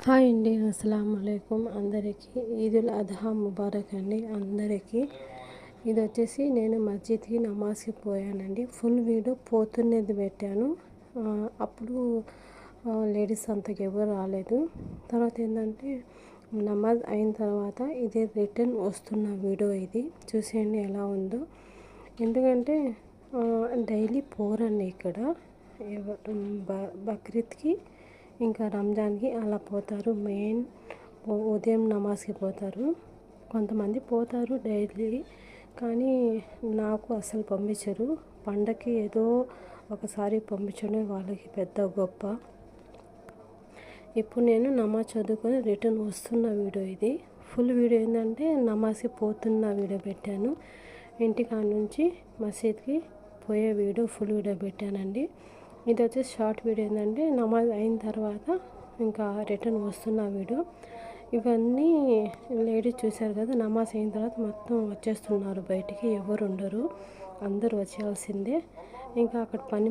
Hi అండి, అస్సలాము అలైకుం. అందరికీ ఈదుల్ అద్హా ముబారక్ అండి అందరికీ. ఇది వచ్చేసి నేను మస్జిద్కి నమాజ్కి పోయానండి. ఫుల్ వీడియో పోతున్నది పెట్టాను. అప్పుడు లేడీస్ అంతకు ఎవరు రాలేదు. తర్వాత ఏంటంటే నమాజ్ అయిన తర్వాత ఇదే రిటర్న్ వస్తున్న వీడియో ఇది చూసేయండి ఎలా ఉందో. ఎందుకంటే డైలీ పోరండి ఇక్కడ. బక్రీద్కి ఇంకా రంజాన్కి అలా పోతారు. మెయిన్ ఉదయం నమాజ్కి పోతారు. కొంతమంది పోతారు డైలీ, కానీ నాకు అసలు పంపించరు. పండగకి ఏదో ఒకసారి పంపించడం వాళ్ళకి పెద్ద గొప్ప. ఇప్పుడు నేను నమాజ్ చదువుకొని రిటర్న్ వస్తున్న వీడియో ఇది. ఫుల్ వీడియో ఏంటంటే నమాజ్కి పోతున్న వీడియో పెట్టాను. ఇంటికాడ నుంచి మసీద్కి పోయే వీడియో ఫుల్ వీడియో పెట్టానండి. ఇది వచ్చేసి షార్ట్ వీడియో ఏంటంటే నమాజ్ అయిన తర్వాత ఇంకా రిటర్న్ వస్తున్న వీడియో. ఇవన్నీ లేడీస్ చూశారు కదా, నమాజ్ అయిన తర్వాత మొత్తం వచ్చేస్తున్నారు బయటికి, ఎవరు ఉండరు, అందరూ వచ్చేయాల్సిందే. ఇంకా అక్కడ పని